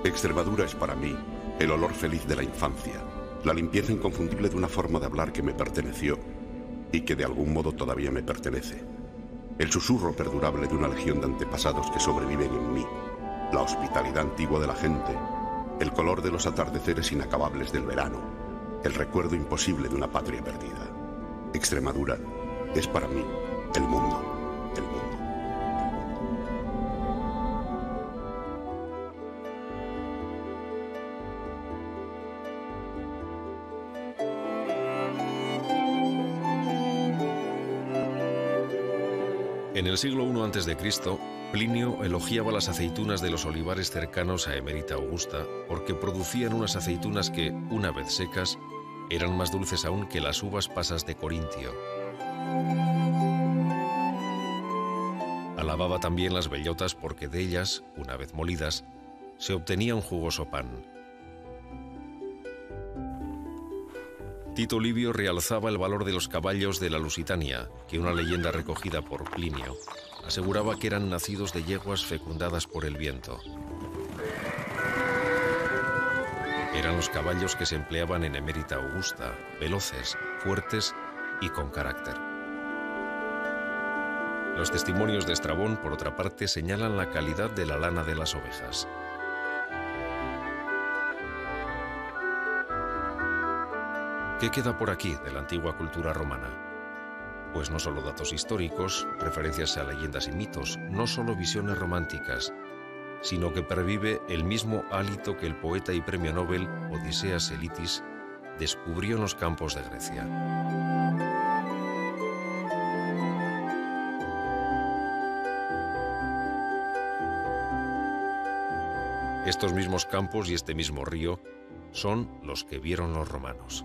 Extremadura es para mí el olor feliz de la infancia, la limpieza inconfundible de una forma de hablar que me perteneció y que de algún modo todavía me pertenece. El susurro perdurable de una legión de antepasados que sobreviven en mí, la hospitalidad antigua de la gente, el color de los atardeceres inacabables del verano, el recuerdo imposible de una patria perdida. Extremadura es para mí el mundo, el mundo. En el siglo I a.C., Plinio elogiaba las aceitunas de los olivares cercanos a Emérita Augusta porque producían unas aceitunas que, una vez secas, eran más dulces aún que las uvas pasas de Corintio. Alababa también las bellotas porque de ellas, una vez molidas, se obtenía un jugoso pan. Tito Livio realzaba el valor de los caballos de la Lusitania, que una leyenda recogida por Plinio aseguraba que eran nacidos de yeguas fecundadas por el viento. Eran los caballos que se empleaban en Emérita Augusta, veloces, fuertes y con carácter. Los testimonios de Estrabón, por otra parte, señalan la calidad de la lana de las ovejas. ¿Qué queda por aquí de la antigua cultura romana? Pues no solo datos históricos, referencias a leyendas y mitos, no solo visiones románticas, sino que pervive el mismo hálito que el poeta y premio Nobel Odiseas Elitis descubrió en los campos de Grecia. Estos mismos campos y este mismo río son los que vieron los romanos.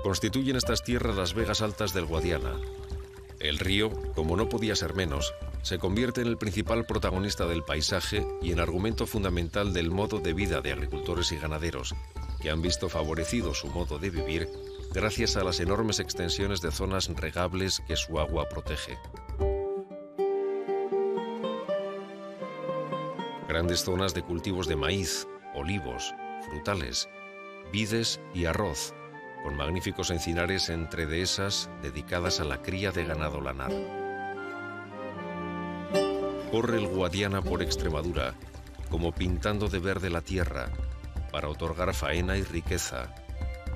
Constituyen estas tierras las vegas altas del Guadiana. El río, como no podía ser menos, se convierte en el principal protagonista del paisaje y en argumento fundamental del modo de vida de agricultores y ganaderos, que han visto favorecido su modo de vivir gracias a las enormes extensiones de zonas regables que su agua protege. Grandes zonas de cultivos de maíz, olivos, frutales, vides y arroz, con magníficos encinares entre dehesas dedicadas a la cría de ganado lanar. Corre el Guadiana por Extremadura, como pintando de verde la tierra, para otorgar faena y riqueza,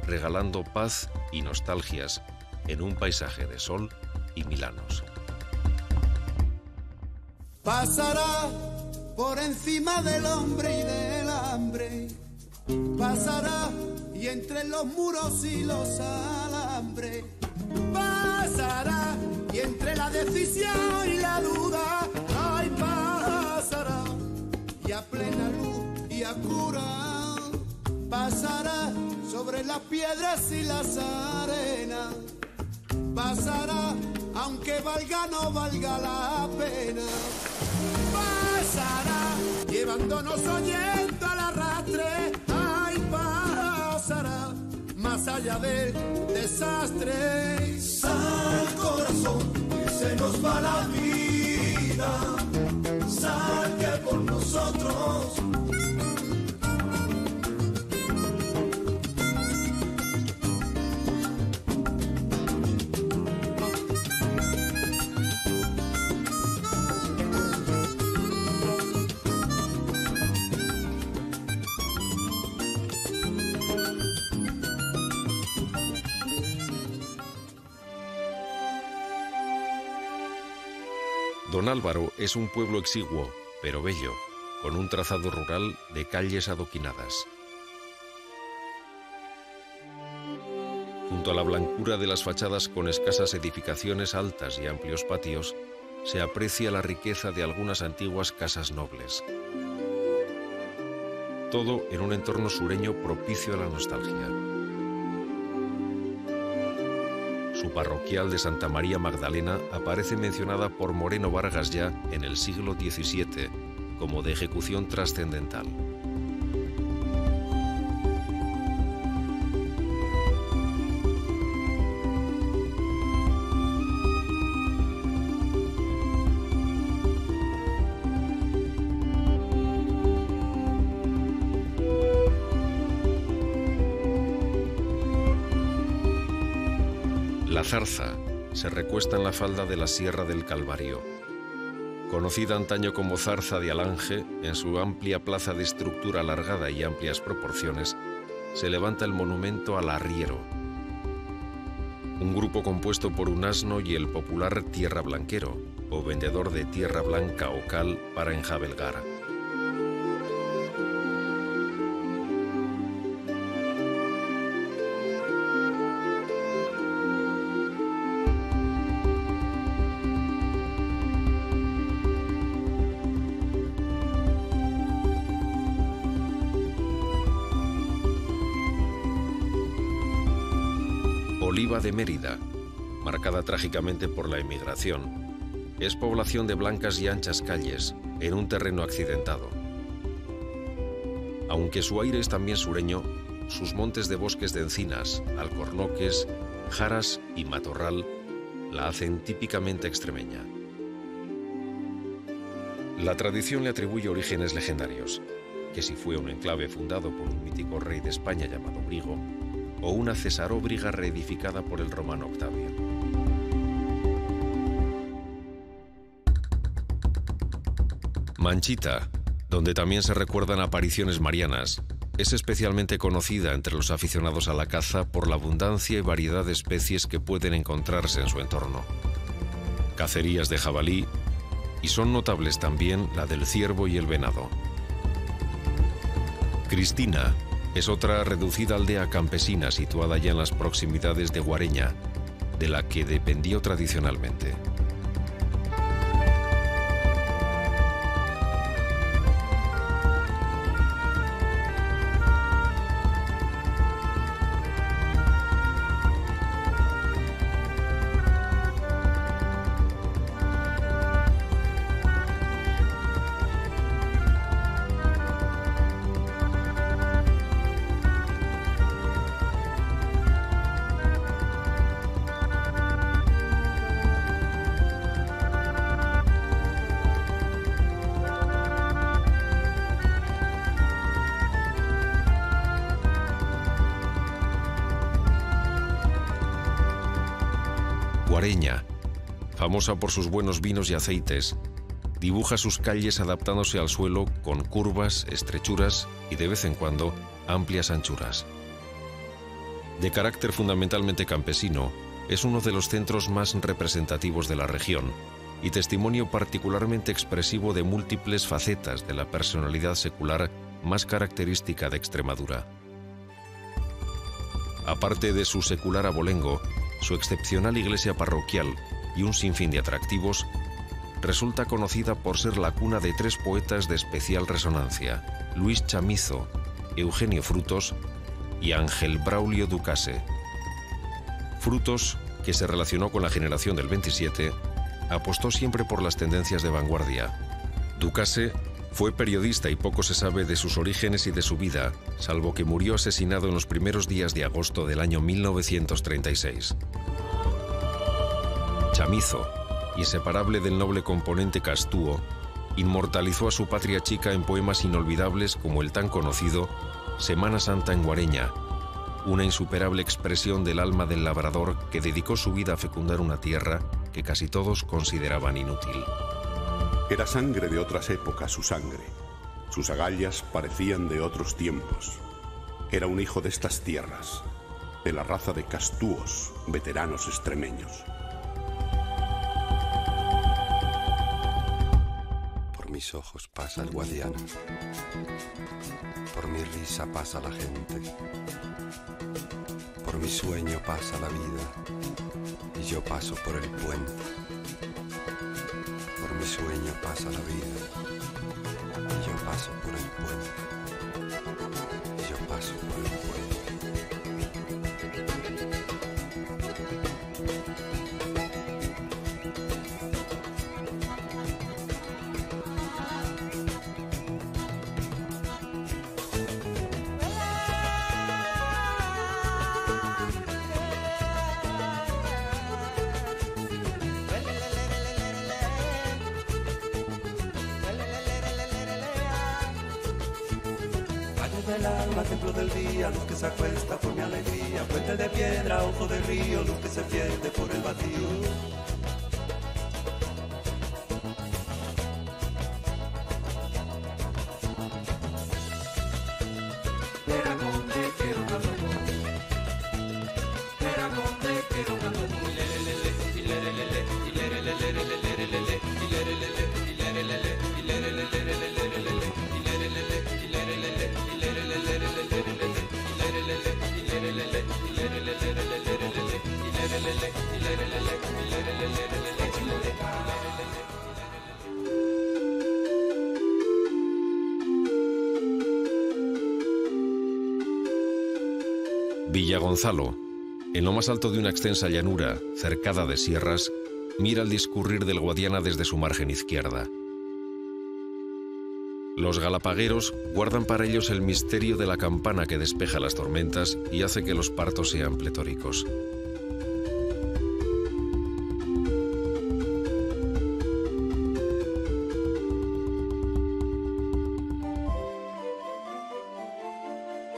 regalando paz y nostalgias en un paisaje de sol y milanos. Pasará por encima del hombre y del hambre, pasará y entre los muros y los alambres, pasará y entre la decisión y la duda, ay, pasará y a plena luz y a cura, pasará sobre las piedras y las arenas, pasará aunque valga no valga la pena, pasará llevándonos oyendo al arrastre, ay, pasará más allá del desastre. Sal, corazón, que se nos va la vida, sal que por nosotros. Don Álvaro es un pueblo exiguo, pero bello, con un trazado rural de calles adoquinadas. Junto a la blancura de las fachadas con escasas edificaciones altas y amplios patios, se aprecia la riqueza de algunas antiguas casas nobles. Todo en un entorno sureño propicio a la nostalgia. Su parroquial de Santa María Magdalena aparece mencionada por Moreno Vargas ya en el siglo XVII como de ejecución trascendental. La zarza se recuesta en la falda de la Sierra del Calvario. Conocida antaño como Zarza de Alange, en su amplia plaza de estructura alargada y amplias proporciones, se levanta el monumento al arriero, un grupo compuesto por un asno y el popular tierra blanquero, o vendedor de tierra blanca o cal para enjabelgar. Oliva de Mérida, marcada trágicamente por la emigración, es población de blancas y anchas calles en un terreno accidentado. Aunque su aire es también sureño, sus montes de bosques de encinas, alcornoques, jaras y matorral la hacen típicamente extremeña. La tradición le atribuye orígenes legendarios, que si fue un enclave fundado por un mítico rey de España llamado Brigo, o una cesaróbriga reedificada por el romano Octavio. Manchita, donde también se recuerdan apariciones marianas, es especialmente conocida entre los aficionados a la caza por la abundancia y variedad de especies que pueden encontrarse en su entorno. Cacerías de jabalí, y son notables también la del ciervo y el venado. Cristina es otra reducida aldea campesina situada ya en las proximidades de Guareña, de la que dependió tradicionalmente. Guareña, famosa por sus buenos vinos y aceites, dibuja sus calles adaptándose al suelo con curvas, estrechuras y, de vez en cuando, amplias anchuras. De carácter fundamentalmente campesino, es uno de los centros más representativos de la región y testimonio particularmente expresivo de múltiples facetas de la personalidad secular más característica de Extremadura. Aparte de su secular abolengo, su excepcional iglesia parroquial y un sinfín de atractivos, resulta conocida por ser la cuna de tres poetas de especial resonancia: Luis Chamizo, Eugenio Frutos y Ángel Braulio Ducase. Frutos, que se relacionó con la generación del 27, apostó siempre por las tendencias de vanguardia. Ducase fue periodista y poco se sabe de sus orígenes y de su vida, salvo que murió asesinado en los primeros días de agosto del año 1936. Chamizo, inseparable del noble componente castúo, inmortalizó a su patria chica en poemas inolvidables como el tan conocido Semana Santa en Guareña, una insuperable expresión del alma del labrador que dedicó su vida a fecundar una tierra que casi todos consideraban inútil. Era sangre de otras épocas su sangre. Sus agallas parecían de otros tiempos. Era un hijo de estas tierras, de la raza de castúos, veteranos extremeños. Por mis ojos pasa el Guadiana. Por mi risa pasa la gente. Por mi sueño pasa la vida y yo paso por el puente. Por mi sueño pasa la vida y yo paso por el puente. Y yo paso por el puente. Del alma, templo del día, luz que se acuesta por mi alegría, puente de piedra, ojo de río, luz que se pierde por el vacío. Villagonzalo, en lo más alto de una extensa llanura, cercada de sierras, mira el discurrir del Guadiana desde su margen izquierda. Los galapagueros guardan para ellos el misterio de la campana que despeja las tormentas y hace que los partos sean pletóricos.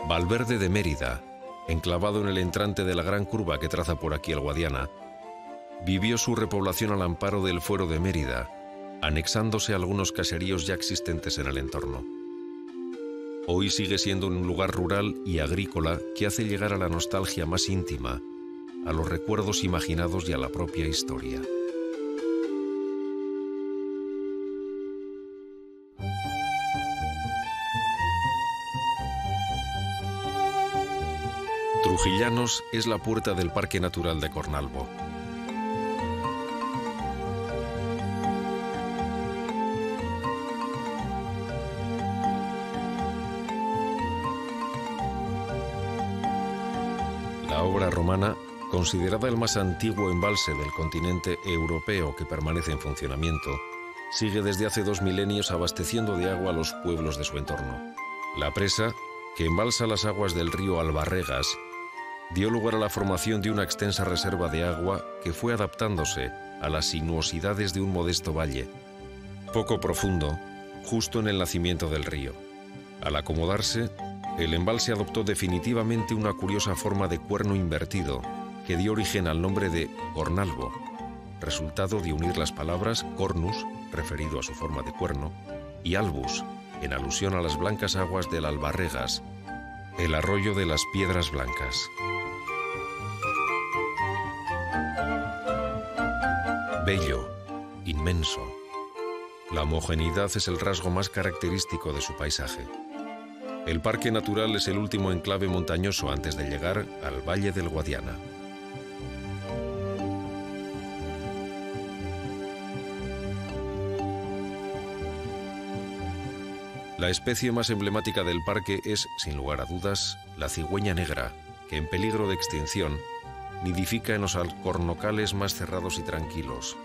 Valverde de Mérida, enclavado en el entrante de la gran curva que traza por aquí el Guadiana, vivió su repoblación al amparo del Fuero de Mérida, anexándose a algunos caseríos ya existentes en el entorno. Hoy sigue siendo un lugar rural y agrícola que hace llegar a la nostalgia más íntima, a los recuerdos imaginados y a la propia historia. Trujillanos es la puerta del Parque Natural de Cornalvo. La obra romana, considerada el más antiguo embalse del continente europeo que permanece en funcionamiento, sigue desde hace 2 milenios abasteciendo de agua a los pueblos de su entorno. La presa, que embalsa las aguas del río Albarregas, dio lugar a la formación de una extensa reserva de agua que fue adaptándose a las sinuosidades de un modesto valle, poco profundo, justo en el nacimiento del río. Al acomodarse, el embalse adoptó definitivamente una curiosa forma de cuerno invertido que dio origen al nombre de Cornalvo, resultado de unir las palabras cornus, referido a su forma de cuerno, y albus, en alusión a las blancas aguas del Albarregas, el arroyo de las Piedras Blancas. Bello, inmenso. La homogeneidad es el rasgo más característico de su paisaje. El parque natural es el último enclave montañoso antes de llegar al Valle del Guadiana. La especie más emblemática del parque es, sin lugar a dudas, la cigüeña negra, que en peligro de extinción nidifica en los alcornocales más cerrados y tranquilos.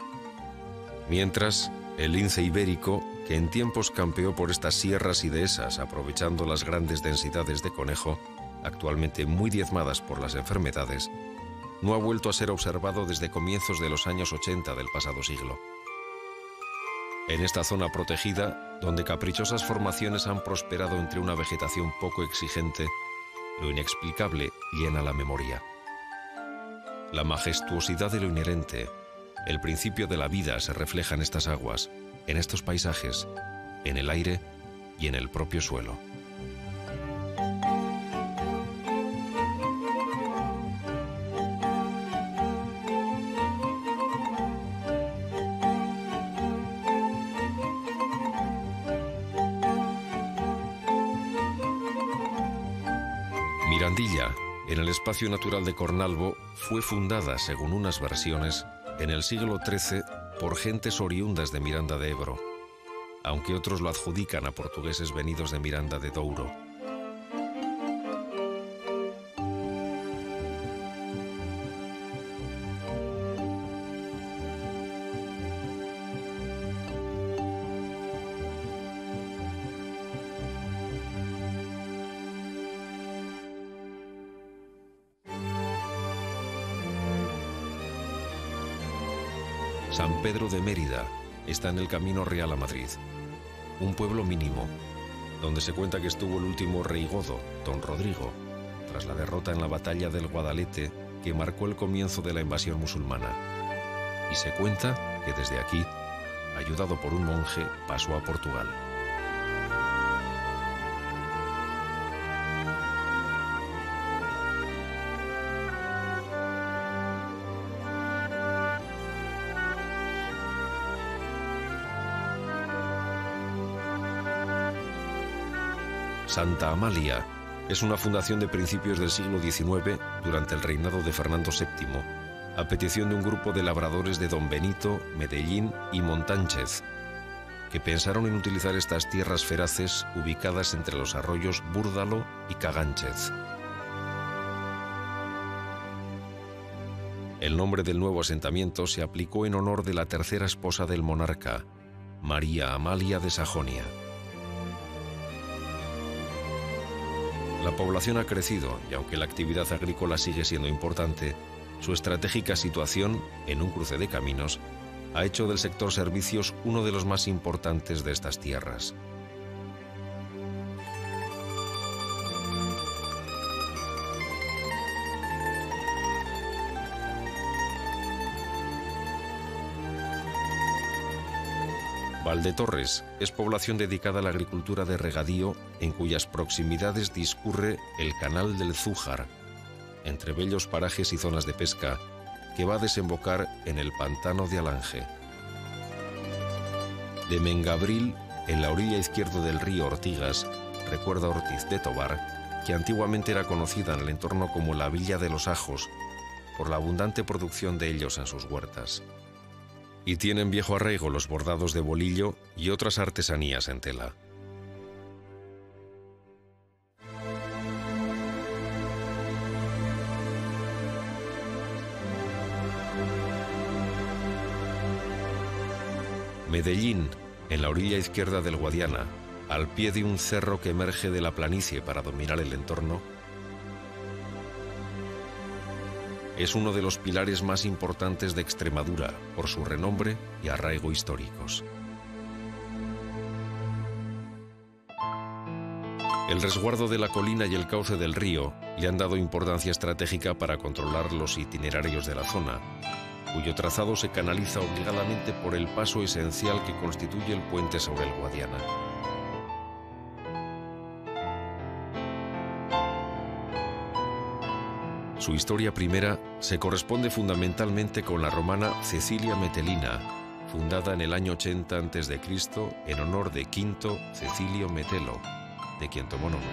Mientras, el lince ibérico, que en tiempos campeó por estas sierras y dehesas aprovechando las grandes densidades de conejo, actualmente muy diezmadas por las enfermedades, no ha vuelto a ser observado desde comienzos de los años 80 del pasado siglo. En esta zona protegida, donde caprichosas formaciones han prosperado entre una vegetación poco exigente, lo inexplicable llena la memoria. La majestuosidad de lo inherente, el principio de la vida se refleja en estas aguas, en estos paisajes, en el aire y en el propio suelo. Mirandilla, en el espacio natural de Cornalvo, fue fundada, según unas versiones, en el siglo XIII por gentes oriundas de Miranda de Ebro, aunque otros lo adjudican a portugueses venidos de Miranda de Douro. San Pedro de Mérida está en el camino real a Madrid, un pueblo mínimo, donde se cuenta que estuvo el último rey godo, don Rodrigo, tras la derrota en la batalla del Guadalete que marcó el comienzo de la invasión musulmana. Y se cuenta que desde aquí, ayudado por un monje, pasó a Portugal. Santa Amalia es una fundación de principios del siglo XIX durante el reinado de Fernando VII, a petición de un grupo de labradores de Don Benito, Medellín y Montánchez, que pensaron en utilizar estas tierras feraces ubicadas entre los arroyos Búrdalo y Cagánchez. El nombre del nuevo asentamiento se aplicó en honor de la tercera esposa del monarca, María Amalia de Sajonia. La población ha crecido y aunque la actividad agrícola sigue siendo importante, su estratégica situación, en un cruce de caminos, ha hecho del sector servicios uno de los más importantes de estas tierras. Valdetorres es población dedicada a la agricultura de regadío, en cuyas proximidades discurre el Canal del Zújar, entre bellos parajes y zonas de pesca, que va a desembocar en el pantano de Alange. De Mengabril, en la orilla izquierda del río Ortigas, recuerda Ortiz de Tobar, que antiguamente era conocida en el entorno como la Villa de los Ajos, por la abundante producción de ellos en sus huertas. Y tienen viejo arraigo los bordados de bolillo y otras artesanías en tela. Medellín, en la orilla izquierda del Guadiana, al pie de un cerro que emerge de la planicie para dominar el entorno, es uno de los pilares más importantes de Extremadura por su renombre y arraigo históricos. El resguardo de la colina y el cauce del río le han dado importancia estratégica para controlar los itinerarios de la zona, cuyo trazado se canaliza obligadamente por el paso esencial que constituye el puente sobre el Guadiana. Su historia primera se corresponde fundamentalmente con la romana Cecilia Metelina, fundada en el año 80 a.C. en honor de Quinto Cecilio Metelo, de quien tomó nombre.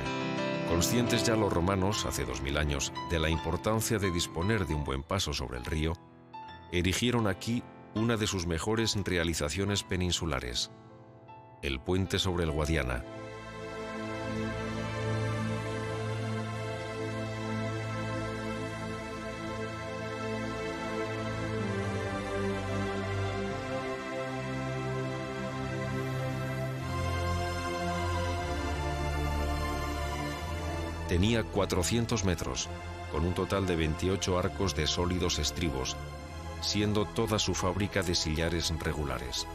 Conscientes ya los romanos, hace 2000 años, de la importancia de disponer de un buen paso sobre el río, erigieron aquí una de sus mejores realizaciones peninsulares, el puente sobre el Guadiana. Tenía 400 metros, con un total de 28 arcos de sólidos estribos, siendo toda su fábrica de sillares regulares.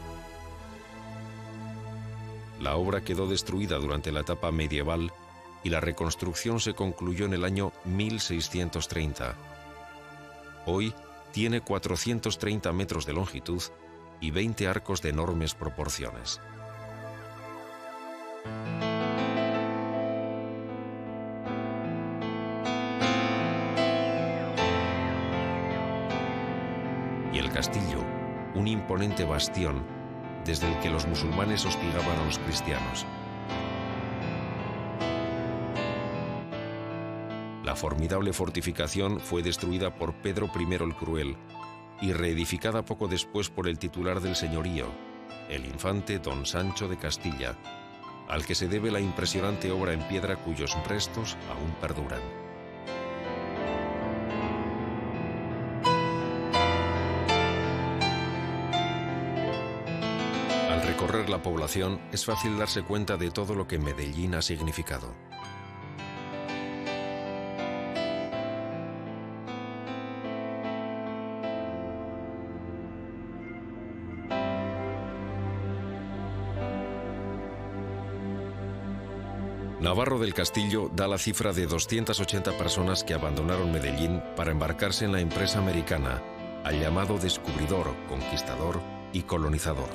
La obra quedó destruida durante la etapa medieval y la reconstrucción se concluyó en el año 1630. Hoy tiene 430 metros de longitud y 20 arcos de enormes proporciones. Y el castillo, un imponente bastión desde el que los musulmanes hostigaban a los cristianos. La formidable fortificación fue destruida por Pedro I el Cruel y reedificada poco después por el titular del señorío, el infante don Sancho de Castilla, al que se debe la impresionante obra en piedra cuyos restos aún perduran. Al recorrer la población es fácil darse cuenta de todo lo que Medellín ha significado. Navarro del Castillo da la cifra de 280 personas que abandonaron Medellín para embarcarse en la empresa americana, al llamado descubridor, conquistador y colonizador.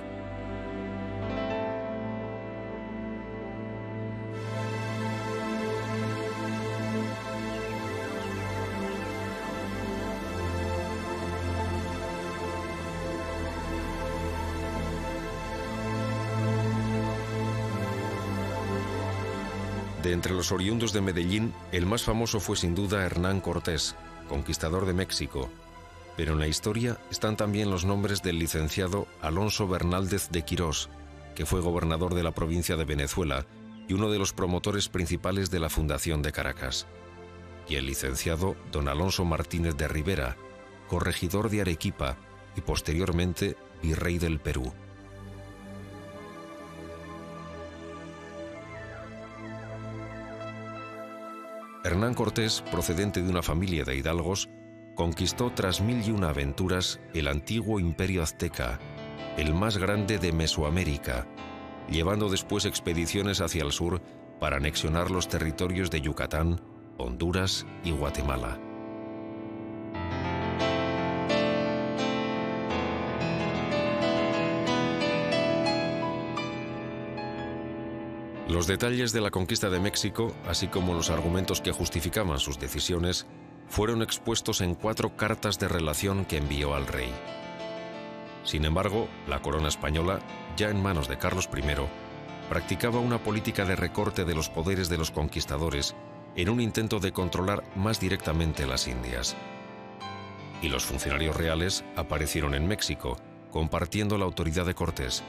De entre los oriundos de Medellín, el más famoso fue sin duda Hernán Cortés, conquistador de México, pero en la historia están también los nombres del licenciado Alonso Bernaldez de Quirós, que fue gobernador de la provincia de Venezuela y uno de los promotores principales de la fundación de Caracas, y el licenciado don Alonso Martínez de Rivera, corregidor de Arequipa y posteriormente virrey del Perú. Hernán Cortés, procedente de una familia de hidalgos, conquistó tras 1001 aventuras el antiguo imperio azteca, el más grande de Mesoamérica, llevando después expediciones hacia el sur para anexionar los territorios de Yucatán, Honduras y Guatemala. Los detalles de la conquista de México, así como los argumentos que justificaban sus decisiones, fueron expuestos en 4 cartas de relación que envió al rey. Sin embargo, la corona española, ya en manos de Carlos I, practicaba una política de recorte de los poderes de los conquistadores en un intento de controlar más directamente las Indias. Y los funcionarios reales aparecieron en México, compartiendo la autoridad de Cortés,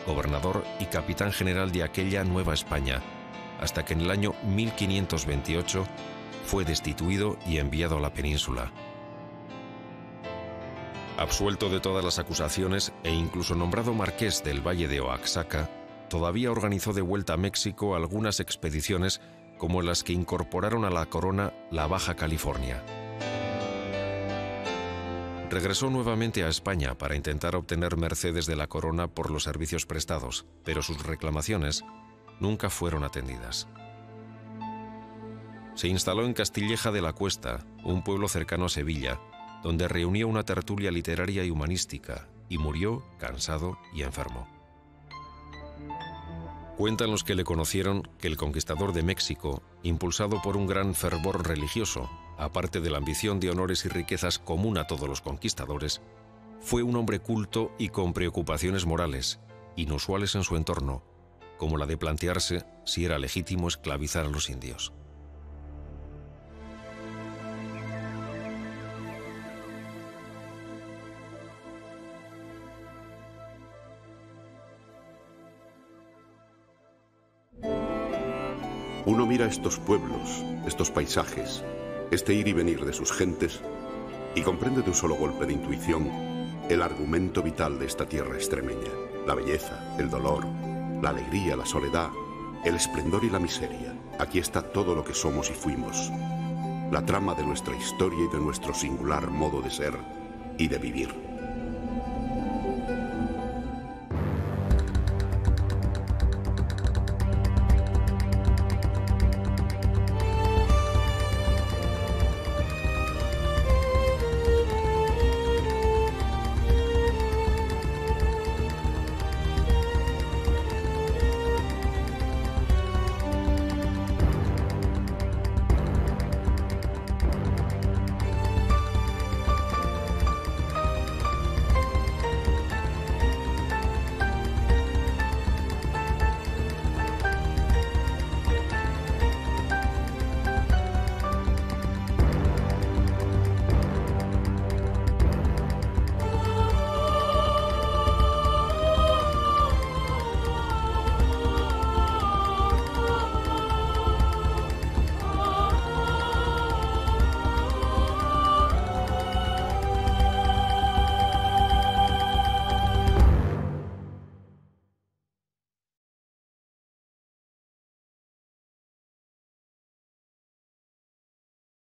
gobernador y capitán general de aquella Nueva España, hasta que en el año 1528 fue destituido y enviado a la península. Absuelto de todas las acusaciones e incluso nombrado marqués del Valle de Oaxaca, todavía organizó de vuelta a México algunas expediciones como las que incorporaron a la corona la Baja California. Regresó nuevamente a España para intentar obtener mercedes de la corona por los servicios prestados, pero sus reclamaciones nunca fueron atendidas. Se instaló en Castilleja de la Cuesta, un pueblo cercano a Sevilla, donde reunió una tertulia literaria y humanística, y murió cansado y enfermo. Cuentan los que le conocieron que el conquistador de México, impulsado por un gran fervor religioso, aparte de la ambición de honores y riquezas común a todos los conquistadores, fue un hombre culto y con preocupaciones morales, inusuales en su entorno, como la de plantearse si era legítimo esclavizar a los indios. Uno mira estos pueblos, estos paisajes, este ir y venir de sus gentes, y comprende de un solo golpe de intuición el argumento vital de esta tierra extremeña: la belleza, el dolor, la alegría, la soledad, el esplendor y la miseria. Aquí está todo lo que somos y fuimos, la trama de nuestra historia y de nuestro singular modo de ser y de vivir.